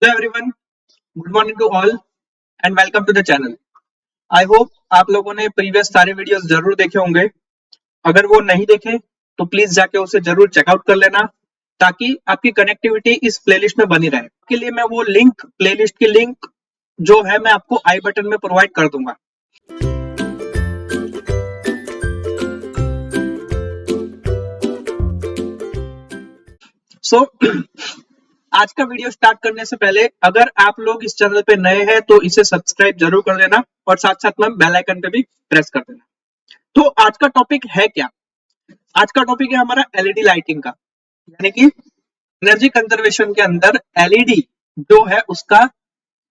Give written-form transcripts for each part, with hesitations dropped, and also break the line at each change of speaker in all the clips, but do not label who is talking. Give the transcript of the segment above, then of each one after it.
Hello everyone, good morning to all and welcome to the channel. I hope आप लोगों ने previous सारे videos जरूर देखे होंगे। अगर वो नहीं देखे तो प्लीज जाके उसे जरूर चेकआउट कर लेना ताकि आपकी कनेक्टिविटी इस प्लेलिस्ट में बनी रहे। के लिए मैं वो लिंक, प्लेलिस्ट की लिंक जो है मैं आपको आई बटन में प्रोवाइड कर दूंगा। सो आज का वीडियो स्टार्ट करने से पहले अगर आप लोग इस चैनल पे नए हैं तो इसे सब्सक्राइब जरूर कर लेना और साथ साथ में बेल आइकन पे भी प्रेस कर देना। तो आज का टॉपिक है क्या? आज का टॉपिक है हमारा एलईडी लाइटिंग का, यानी कि एनर्जी कंजर्वेशन के अंदर एलईडी जो है उसका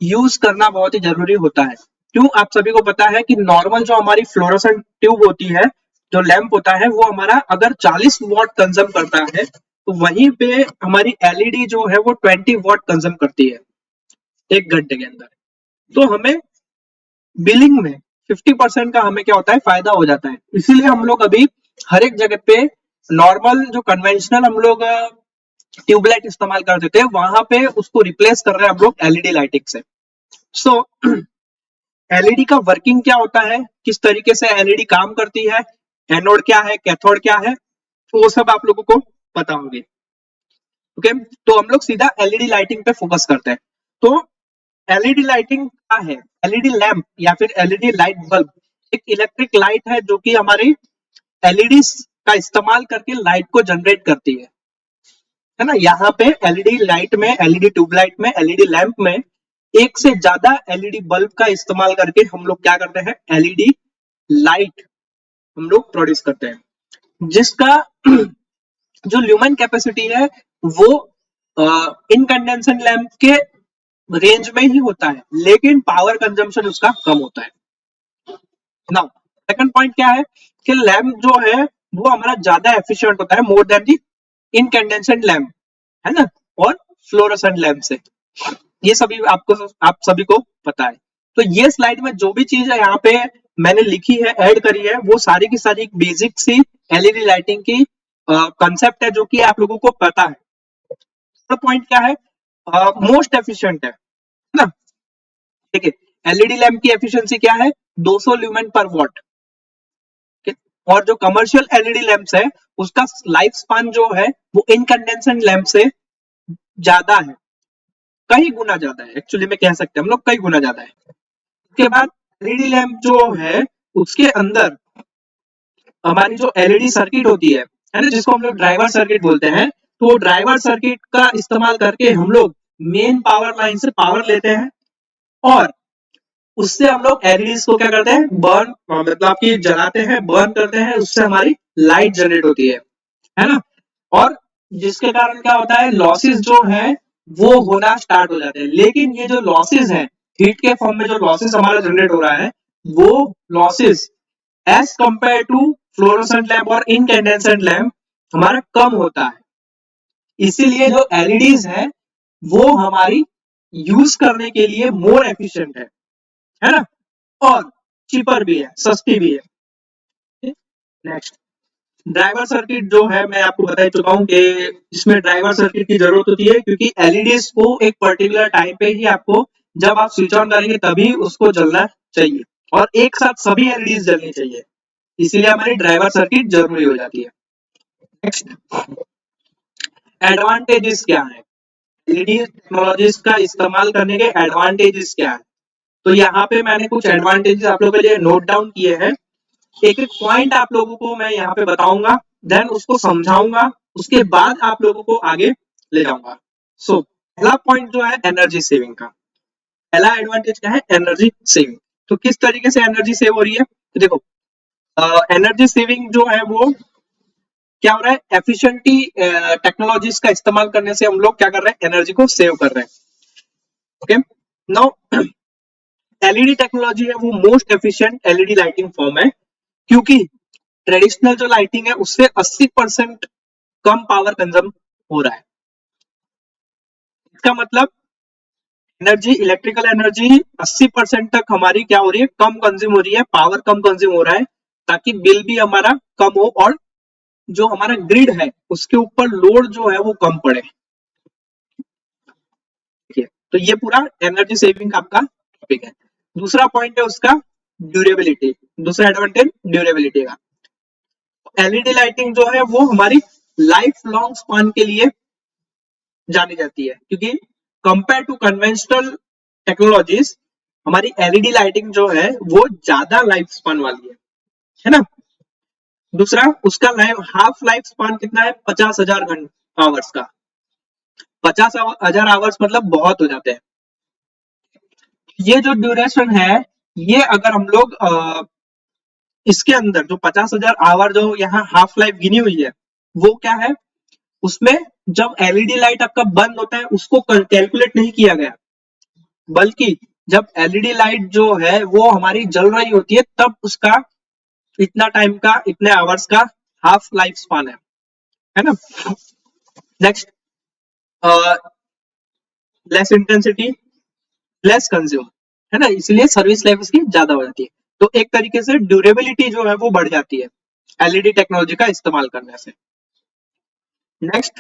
यूज करना बहुत ही जरूरी होता है। क्यों? आप सभी को पता है कि नॉर्मल जो हमारी फ्लोरोसेंट ट्यूब होती है, जो लैंप होता है, वो हमारा अगर 40 वॉट कंज्यूम करता है तो वहीं पे हमारी एलईडी जो है वो 20 वॉट कंज्यूम करती है एक घंटे के अंदर। तो हमें बिलिंग में 50% का हमें क्या होता है, फायदा हो जाता है। इसीलिए हम लोग अभी हर एक जगह पे नॉर्मल जो कन्वेंशनल हम लोग ट्यूबलाइट इस्तेमाल करते थे वहां पे उसको रिप्लेस कर रहे हैं हम लोग एलईडी लाइटिंग से। सो एलईडी का वर्किंग क्या होता है, किस तरीके से एलईडी काम करती है, एनोड क्या है, कैथोड क्या है, तो वो सब आप लोगों को पता होगी। ओके, तो हम लोग सीधा एलईडी लाइटिंग पे फोकस करते हैं। तो एलईडी लाइटिंग क्या है? एलईडी लैंप या फिर एलईडी लाइट बल्ब एक इलेक्ट्रिक लाइट है जो कि हमारी एलईडी का इस्तेमाल करके लाइट को जनरेट करती है ना। यहाँ पे एलईडी लाइट में, एलईडी ट्यूबलाइट में, एलईडी लैंप में एक से ज्यादा एलईडी बल्ब का इस्तेमाल करके हम लोग क्या करते हैं, एलईडी लाइट हम लोग प्रोड्यूस करते हैं, जिसका जो ल्यूमेन कैपेसिटी है वो इनकंडेंसेंट लैंप के रेंज में ही होता है, लेकिन पावर कंजम्पशन उसका कम होता है। नाउ सेकंड पॉइंट क्या है कि लैंप जो है वो हमारा ज्यादा एफिशिएंट होता है मोर देन दी इनकंडेंसेंट लैंप, है ना, और फ्लोरोसेंट लैंप से। ये सभी आप सभी को पता है। तो ये स्लाइड में जो भी चीज है यहाँ पे मैंने लिखी है, ऐड करी है, वो सारी की सारी बेसिक सी एलईडी लाइटिंग की कंसेप्ट है जो कि आप लोगों को पता है। तो पॉइंट क्या है, मोस्ट एफिशिएंट है ना। ठीक है, एलईडी लैंप की एफिशिएंसी क्या है, 200 ल्यूमेन पर वॉट। और जो कमर्शियल एलईडी लैंप्स है उसका लाइफ स्पान जो है वो इनकंडेंसेंट लैंप से ज्यादा है, कई गुना ज्यादा है। एक्चुअली में कह सकते हैं हम लोग कई गुना ज्यादा है। उसके बाद एलईडी लैंप जो है उसके अंदर हमारी जो एलईडी सर्किट होती है ना, जिसको हम लोग ड्राइवर सर्किट बोलते हैं, तो ड्राइवर सर्किट का इस्तेमाल करके हम लोग मेन पावर लाइन से पावर लेते हैं और उससे हम लोग एलईडीज को क्या करते हैं, बर्न, मतलब कि जलाते हैं, बर्न करते हैं, उससे हमारी लाइट जनरेट होती है ना। और जिसके कारण क्या होता है, लॉसेस जो है वो होना स्टार्ट हो जाते हैं। लेकिन ये जो लॉसेस है, हीट के फॉर्म में जो लॉसेस हमारा जनरेट हो रहा है, वो losses as compare to fluorescent lamp और इनकैंडेसेंट लैंप हमारा कम होता है। इसीलिए जो एलईडीज है वो हमारी यूज करने के लिए मोर एफिशिएंट है ना, और चीपर भी है, सस्ती भी है। नेक्स्ट, ड्राइवर सर्किट जो है मैं आपको बता चुका हूं कि इसमें ड्राइवर सर्किट की जरूरत होती है, क्योंकि एलईडीज को एक पर्टिकुलर टाइम पे ही आपको, जब आप स्विच ऑन करेंगे तभी उसको जलना चाहिए और एक साथ सभी एलईडीज जलनी चाहिए, इसीलिए हमारी ड्राइवर सर्किट जरूरी हो जाती है। नेक्स्ट, एडवांटेजेस क्या है, एलईडी टेक्नोलॉजीज का इस्तेमाल करने के एडवांटेजेस क्या है। तो यहाँ पे मैंने कुछ एडवांटेजेस आप लोगों के लिए नोट डाउन किए हैं। एक एक पॉइंट आप लोगों को मैं यहाँ पे बताऊंगा, देन उसको समझाऊंगा, उसके बाद आप लोगों को आगे ले जाऊंगा। सो पहला पॉइंट जो है एनर्जी सेविंग का, पहला एडवांटेज क्या है, एनर्जी सेविंग। तो किस तरीके से एनर्जी सेव हो रही है, तो देखो एनर्जी सेविंग जो है वो क्या हो रहा है, एफिशिएंटली टेक्नोलॉजीज का इस्तेमाल करने से हम लोग क्या कर रहे हैं, एनर्जी को सेव कर रहे हैं। ओके, नाउ एलईडी टेक्नोलॉजी है वो most efficient LED lighting form है, क्योंकि ट्रेडिशनल जो लाइटिंग है उससे 80% कम पावर कंज्यूम हो रहा है। इसका मतलब एनर्जी, इलेक्ट्रिकल एनर्जी 80% तक हमारी क्या हो रही है, कम कंज्यूम हो रही है, पावर कम कंज्यूम हो रहा है, ताकि बिल भी हमारा कम हो और जो हमारा ग्रिड है उसके ऊपर लोड जो है वो कम पड़े। तो ये पूरा एनर्जी सेविंग का आपका टॉपिक है। दूसरा पॉइंट है उसका ड्यूरेबिलिटी, दूसरा एडवांटेज ड्यूरेबिलिटी का। एलईडी लाइटिंग जो है वो हमारी लाइफ लॉन्ग स्पान के लिए जानी जाती है, क्योंकि कंपेयर टू कन्वेंशनल टेक्नोलॉजीज हमारी एलईडी लाइटिंग जो है वो ज्यादा लाइफ स्पान वाली है ना। दूसरा उसका हाफ लाइफ स्पान कितना है, 50,000 आवर्स का। 50,000 आवर्स मतलब बहुत हो जाते हैं। ये जो ड्यूरेशन है, ये अगर हम लोग इसके अंदर जो 50,000 आवर जो यहाँ हाफ लाइफ गिनी हुई है वो क्या है, उसमें जब एलईडी लाइट आपका बंद होता है उसको कैलकुलेट नहीं किया गया, बल्कि जब एलईडी लाइट जो है वो हमारी जल रही होती है तब उसका इतना टाइम का, इतने आवर्स का हाफ लाइफ स्पान है ना। Next, less intensity less consume, है ना, इसलिए सर्विस लाइफ इसकी ज्यादा हो जाती है। तो एक तरीके से ड्यूरेबिलिटी जो है वो बढ़ जाती है एलईडी टेक्नोलॉजी का इस्तेमाल करने से। Next,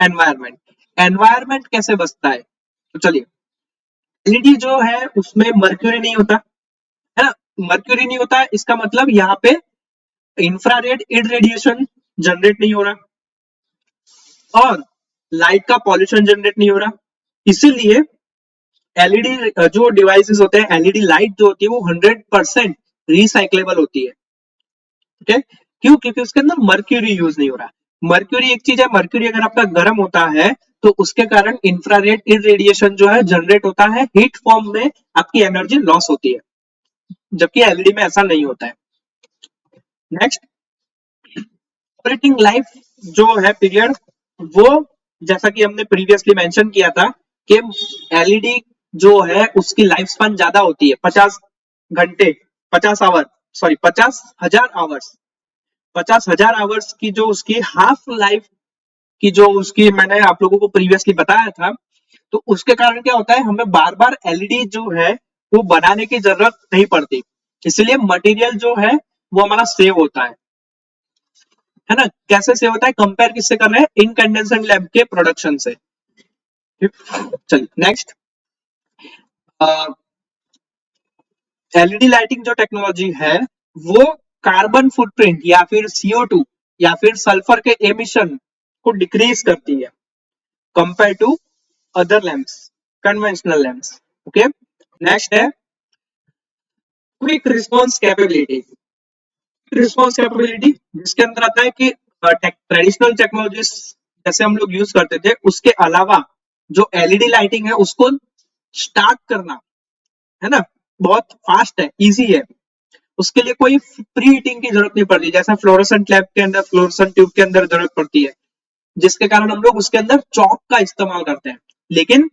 environment. एनवायरमेंट कैसे बचता है, तो चलिए, एलईडी जो है उसमें मर्क्यूरी नहीं होता है ना। मर्क्यूरी नहीं होता है इसका मतलब यहाँ पे इंफ्रारेड इरेडिएशन जनरेट नहीं हो रहा और लाइट का पॉल्यूशन जनरेट नहीं हो रहा। इसीलिए एलईडी जो डिवाइसेस होते हैं, एलईडी लाइट जो होती है वो 100% रिसाइक्लेबल होती है। ठीक है, क्यों, क्योंकि उसके अंदर मर्क्यूरी यूज नहीं हो रहा। मर्क्यूरी एक चीज है, मर्क्यूरी अगर आपका गर्म होता है तो उसके कारण इंफ्रारेड इरेडिएशन जो है जनरेट होता है, हीट फॉर्म में आपकी एनर्जी लॉस होती है, जबकि एलईडी में ऐसा नहीं होता है। नेक्स्ट, ऑपरेटिंग लाइफ जो है पीरियड, वो जैसा कि हमने प्रीवियसली मेंशन किया था कि एलईडी जो है उसकी लाइफ स्पान ज्यादा होती है, 50 घंटे, 50 आवर, सॉरी 50,000 आवर्स, 50,000 आवर्स की जो उसकी हाफ लाइफ की जो उसकी मैंने आप लोगों को प्रीवियसली बताया था। तो उसके कारण क्या होता है, हमें बार बार एलईडी जो है वो बनाने की जरूरत नहीं पड़ती, इसलिए मटेरियल जो है वो हमारा सेव होता है ना। कैसे सेव होता है, कंपेयर किससे कर रहे हैं, इनकैंडेसेंट लैंप के प्रोडक्शन से। चलिए नेक्स्ट, एलईडी लाइटिंग जो टेक्नोलॉजी है वो कार्बन फुटप्रिंट या फिर CO2 या फिर सल्फर के एमिशन को डिक्रीज करती है compare to other lamps, conventional lamps. Okay, next है quick response capability. Response capability जिसके अंदर आता है कि ट्रेडिशनल टेक्नोलॉजीज जैसे हम लोग यूज करते थे उसके अलावा जो एलईडी लाइटिंग है उसको स्टार्ट करना, है ना, बहुत फास्ट है, इजी है। उसके लिए कोई प्री हीटिंग की जरूरत नहीं पड़ती, जैसा फ्लोरोसेंट लैंप के अंदर, फ्लोरोसेंट ट्यूब के अंदर जरूरत पड़ती है, जिसके कारण हम लोग उसके अंदर चौक का इस्तेमाल करते हैं। लेकिन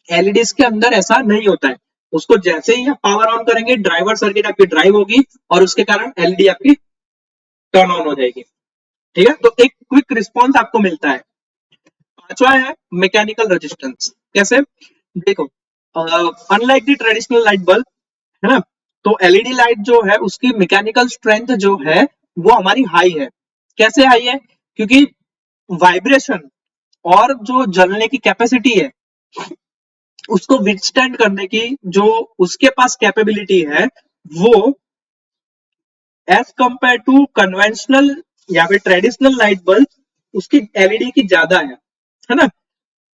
एलईडीज के अंदर ऐसा नहीं होता है, उसको जैसे ही आप पावर ऑन करेंगे ड्राइवर सर्किट आपकी ड्राइव होगी और उसके कारण एलईडी आपकी टर्न ऑन हो जाएगी। ठीक है, तो एक क्विक रिस्पॉन्स आपको मिलता है। पांचवा है मैकेनिकल रेजिस्टेंस। कैसे, देखो, unlike the traditional light bulb, है ना, तो एलईडी लाइट जो है उसकी मैकेनिकल स्ट्रेंथ जो है वो हमारी हाई है। कैसे हाई है, क्योंकि वाइब्रेशन और जो जलने की कैपेसिटी है उसको विथस्टैंड करने की जो उसके पास कैपेबिलिटी है वो एज कंपेयर टू कन्वेंशनल या फिर ट्रेडिशनल लाइट बल्ब उसकी एलईडी की ज्यादा है ना।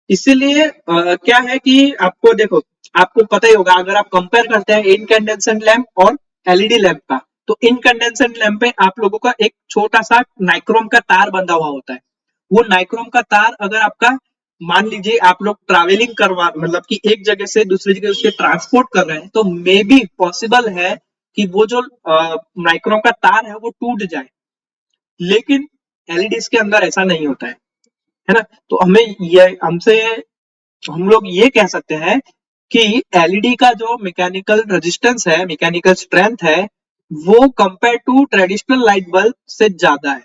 इसीलिए क्या है कि आपको देखो, आपको पता ही होगा अगर आप कंपेयर करते हैं इनकैंडेसेंट लैंप और एलईडी लैंप का, तो इनकैंडेसेंट लैंप पे आप लोगों का एक छोटा सा नाइक्रोम का तार बंधा हुआ होता है। वो नाइक्रोम का तार अगर आपका, मान लीजिए आप लोग ट्रैवलिंग करवा, मतलब कि एक जगह से दूसरी जगह उसके ट्रांसपोर्ट कर रहे हैं, तो मे बी पॉसिबल है कि वो जो नाइक्रोम का तार है वो टूट जाए, लेकिन एलईडीज के अंदर ऐसा नहीं होता है ना। तो हमें ये हमसे हम लोग ये कह सकते हैं कि एलईडी का जो मैकेनिकल रेजिस्टेंस है, मैकेनिकल स्ट्रेंथ है, वो compare to traditional light bulb से ज्यादा है,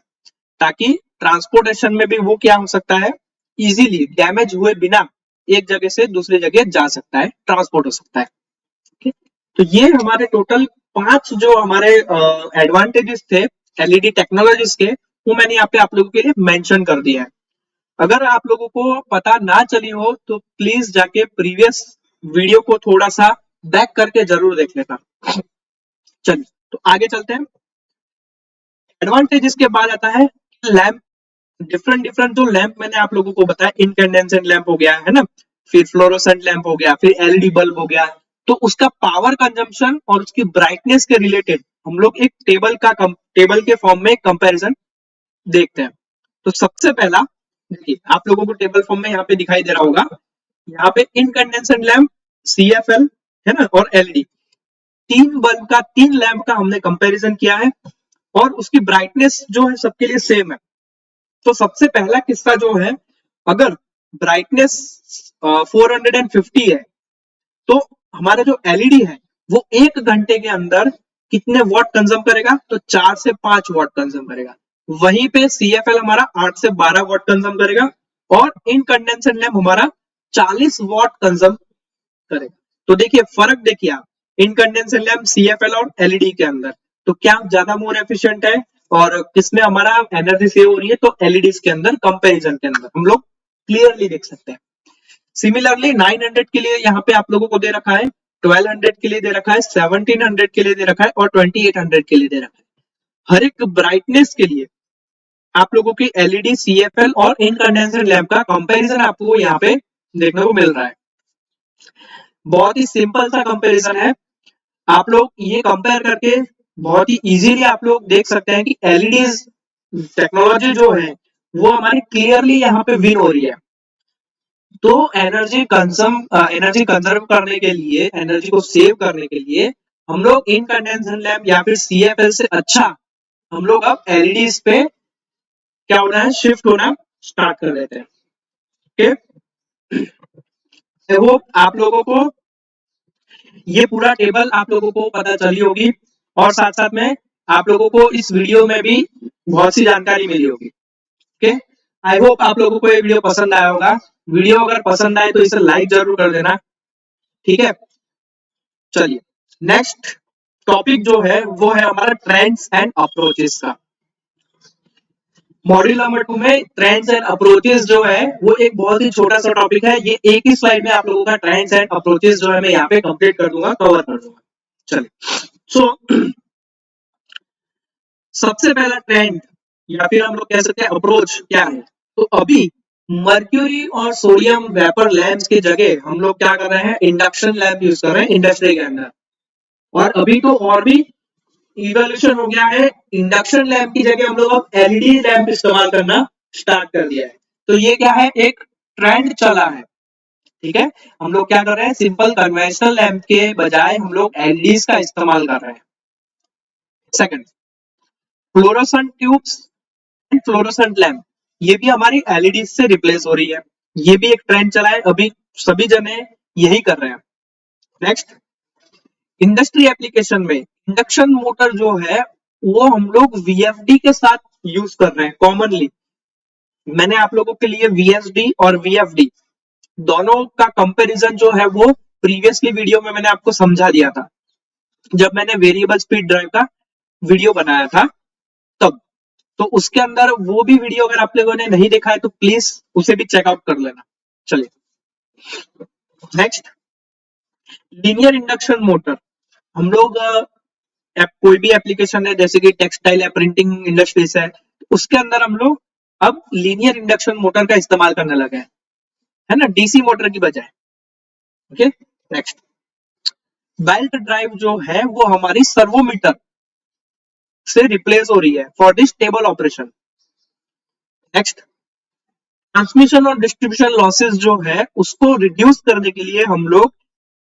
ताकि ट्रांसपोर्टेशन में भी वो क्या हो सकता है, इजीली डैमेज हुए बिना एक जगह से दूसरी जगह जा सकता है, ट्रांसपोर्ट हो सकता है। okay? तो ये हमारे टोटल 5 जो हमारे एडवांटेजेस थे एलईडी टेक्नोलॉजीज के, वो मैंने यहाँ पे आप लोगों के लिए मेंशन कर दिया है। अगर आप लोगों को पता ना चली हो तो प्लीज जाके प्रीवियस वीडियो को थोड़ा सा बैक करके जरूर देख लेना। चलिए तो आगे चलते हैं। एडवांटेज इसके बाद आता है लैंप। डिफरेंट डिफरेंट जो लैंप मैंने आप लोगों को बताया, इनकैंडेसेंट लैंप हो गया है ना, फिर फ्लोरोसेंट लैंप हो गया, फिर एलईडी बल्ब हो गया, तो उसका पावर कंजम्पशन और उसकी ब्राइटनेस के रिलेटेड हम लोग एक टेबल के फॉर्म में कंपैरिजन देखते हैं। तो सबसे पहला देखिए, आप लोगों को टेबल फॉर्म में यहाँ पे दिखाई दे रहा होगा, यहाँ पे इनकैंडेसेंट लैंप, सीएफएल है ना, और एलईडी, तीन लैंप का हमने कंपैरिजन किया है और उसकी ब्राइटनेस जो है सबके लिए सेम है। तो सबसे पहला किस्सा जो है, अगर ब्राइटनेस 450 है तो हमारा जो एलईडी है वो 1 घंटे के अंदर कितने वॉट कंज्यूम करेगा, तो 4 से 5 वॉट कंज्यूम करेगा। वहीं पे सीएफएल हमारा 8 से 12 वॉट कंज्यूम करेगा और इनकंडेंसेंट लैंप हमारा 40 वॉट कंज्यूम करेगा। तो देखिए फर्क, देखिए आप, इनकंडेंसेंट लैंप, सीएफएल और एलईडी के अंदर तो क्या ज्यादा मोर एफिशिएंट है और किसमें हमारा एनर्जी सेव हो रही है, तो एलईडी के अंदर कंपैरिजन के अंदर हम लोग क्लियरली देख सकते हैं। सिमिलरली 900 के लिए यहाँ पे आप लोगों को दे रखा है, 1200 के लिए दे रखा है, 1700 के लिए दे रखा है और 2800 के लिए दे रखा है। हर एक ब्राइटनेस के लिए आप लोगों की एलईडी, सीएफएल और इनकंडेंसेंट लैंप का कंपैरिजन आपको यहाँ पे देखने को मिल रहा है। बहुत ही सिंपल सा कंपैरिजन है, आप लोग ये कंपेयर करके बहुत ही इजीली आप लोग देख सकते हैं कि एलईडी टेक्नोलॉजी जो है वो हमारी क्लियरली यहाँ पे विन हो रही है। तो एनर्जी कंजर्व करने के लिए, एनर्जी को सेव करने के लिए हम लोग इनकंडेंसेंट लैंप या फिर सीएफएल से अच्छा हम लोग अब एलईडी पे क्या होना है, शिफ्ट होना स्टार्ट कर देते हैं। ओके, वो आप लोगों को ये पूरा टेबल आप लोगों को पता चली होगी और साथ साथ में आप लोगों को इस वीडियो में भी बहुत सी जानकारी मिली होगी। ओके, आई होप आप लोगों को ये वीडियो पसंद आया होगा। वीडियो अगर पसंद आए तो इसे लाइक जरूर कर देना, ठीक है। चलिए नेक्स्ट टॉपिक जो है वो है हमारा ट्रेंड्स एंड अप्रोचेस का। मॉड्यूल नंबर 2 में ट्रेंड्स एंड अप्रोचेस जो है वो एक बहुत ही छोटा सा टॉपिक है। ये एक ही स्लाइड में आप लोगों का ट्रेंड्स एंड अप्रोचेस जो है मैं यहाँ पे कंप्लीट कर दूंगा, कवर कर दूंगा। चलिए सो सबसे पहला ट्रेंड या फिर हम लोग कह सकते हैं अप्रोच क्या है, तो अभी मर्क्यूरी और सोडियम वेपर लैंप्स की जगह हम लोग क्या कर रहे हैं, इंडक्शन लैंप यूज कर रहे हैं इंडस्ट्री के अंदर। और अभी तो और भी इवोल्यूशन हो गया है, इंडक्शन लैंप की जगह हम लोग अब एलईडी लैंप इस्तेमाल करना स्टार्ट कर दिया है। तो ये क्या है, एक ट्रेंड चला है, ठीक है। हम लोग क्या कर रहे हैं, सिंपल कन्वेंशनल लैंप के बजाय हम लोग एलईडीज का इस्तेमाल कर रहे हैं। Second, fluorescent tubes and fluorescent lamp, ये भी हमारी एलईडी से रिप्लेस हो रही है। ये भी एक ट्रेंड चला है, अभी सभी जने यही कर रहे हैं। नेक्स्ट, इंडस्ट्री एप्लीकेशन में इंडक्शन मोटर जो है वो हम लोग वीएफडी के साथ यूज कर रहे हैं कॉमनली। मैंने आप लोगों के लिए वीएसडी और वीएफडी दोनों का कंपैरिजन जो है वो प्रीवियसली वीडियो में मैंने आपको समझा दिया था, जब मैंने वेरिएबल स्पीड ड्राइव का वीडियो बनाया था तब। तो उसके अंदर वो भी वीडियो अगर आप लोगों ने नहीं देखा है तो प्लीज उसे भी चेकआउट कर लेना। चलिए नेक्स्ट, लीनियर इंडक्शन मोटर। हम लोग कोई भी एप्लीकेशन है जैसे कि टेक्सटाइल या प्रिंटिंग इंडस्ट्रीज है, उसके अंदर हम लोग अब लीनियर इंडक्शन मोटर का इस्तेमाल करने लगे हैं, है ना, डीसी मोटर की बजाय। ओके, नेक्स्ट, बेल्ट ड्राइव जो है वो हमारी सर्वोमीटर से रिप्लेस हो रही है for the stable operation. Next, transmission और डिस्ट्रीब्यूशन लॉसेस जो है उसको रिड्यूस करने के लिए हम लोग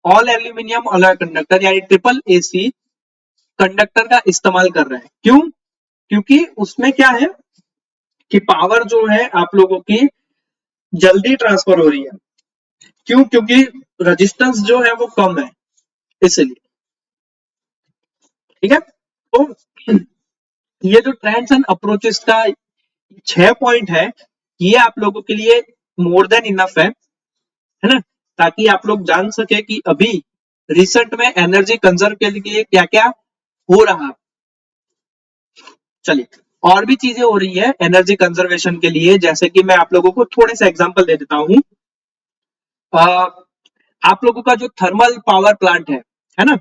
ऑल एल्यूमिनियम अलॉय कंडक्टर यानी ट्रिपल एसी कंडक्टर का इस्तेमाल कर रहे हैं। क्यों? क्योंकि उसमें क्या है कि पावर जो है आप लोगों की जल्दी ट्रांसफर हो रही है। क्यों? क्योंकि रेजिस्टेंस जो है वो कम है, इसलिए। ठीक है, तो ये जो ट्रेंड्स एंड अप्रोचेस का 6 पॉइंट है, ये आप लोगों के लिए मोर देन इनफ है ना, ताकि आप लोग जान सके कि अभी रिसेंट में एनर्जी कंजर्व के लिए क्या क्या हो रहा। चलिए और भी चीजें हो रही है एनर्जी कंजर्वेशन के लिए, जैसे कि मैं आप लोगों को थोड़े से एग्जांपल दे देता हूँ। आप लोगों का जो थर्मल पावर प्लांट है ना,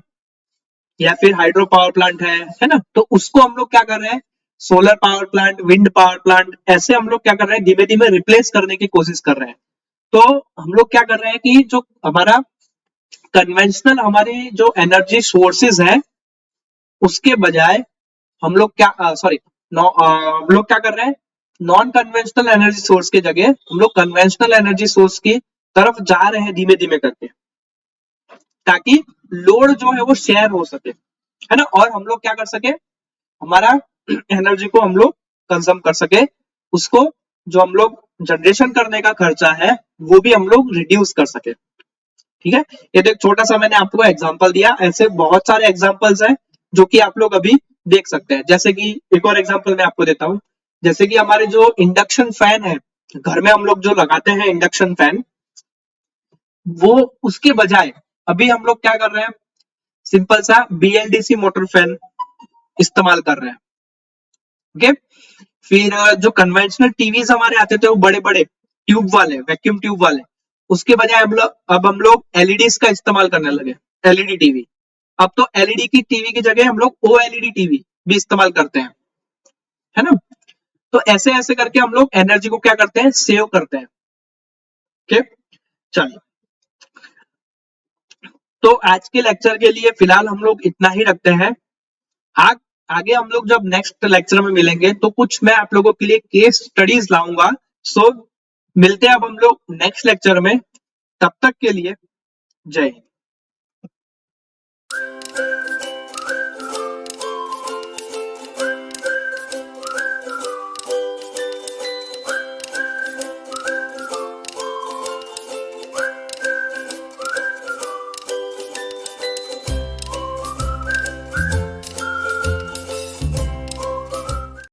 या फिर हाइड्रो पावर प्लांट है ना, तो उसको हम लोग क्या कर रहे हैं, solar power plant, wind power plant, ऐसे हम लोग क्या कर रहे हैं, धीमे धीमे रिप्लेस करने की कोशिश कर रहे हैं। तो हम लोग क्या कर रहे हैं कि जो हमारा कन्वेंशनल हमारी जो एनर्जी सोर्सेज है उसके बजाय हम लोग क्या सॉरी हम लोग क्या कर रहे हैं, नॉन कन्वेंशनल एनर्जी सोर्स के जगह हम लोग कन्वेंशनल एनर्जी सोर्स की तरफ जा रहे हैं धीमे धीमे करके, ताकि लोड जो है वो शेयर हो सके, है ना, और हम लोग क्या कर सके, हमारा एनर्जी को हम लोग कंज्यूम कर सके, उसको जो हम लोग जनरेशन करने का खर्चा है वो भी हम लोग रिड्यूस कर सके। ठीक है, ये तो एक छोटा सा मैंने आपको एग्जांपल दिया, ऐसे बहुत सारे एग्जांपल्स हैं जो कि आप लोग अभी देख सकते हैं। जैसे कि एक और एग्जांपल मैं आपको देता हूं, जैसे कि हमारे जो इंडक्शन फैन है, घर में हम लोग जो लगाते हैं इंडक्शन फैन, वो उसके बजाय अभी हम लोग क्या कर रहे हैं, सिंपल सा बीएलडीसी मोटर फैन इस्तेमाल कर रहे हैं। ओके, फिर जो कन्वेंशनल टीवीज हमारे आते थे वो बड़े बड़े ट्यूब वाले, वैक्यूम ट्यूब वाले, उसके बजाय अब हम लोग एलईडी का इस्तेमाल करने लगे, एलईडी टीवी। अब तो एलईडी की टीवी की जगह हम लोग ओएलईडी टीवी भी इस्तेमाल करते हैं, है ना। तो ऐसे ऐसे करके हम लोग एनर्जी को क्या करते हैं, सेव करते हैं। ओके, चलिए, तो आज के लेक्चर के लिए फिलहाल हम लोग इतना ही रखते हैं। आग, आगे हम लोग जब नेक्स्ट लेक्चर में मिलेंगे तो कुछ मैं आप लोगों के लिए केस स्टडीज लाऊंगा। सो मिलते हैं अब हम लोग नेक्स्ट लेक्चर में, तब तक के लिए जय हिंद।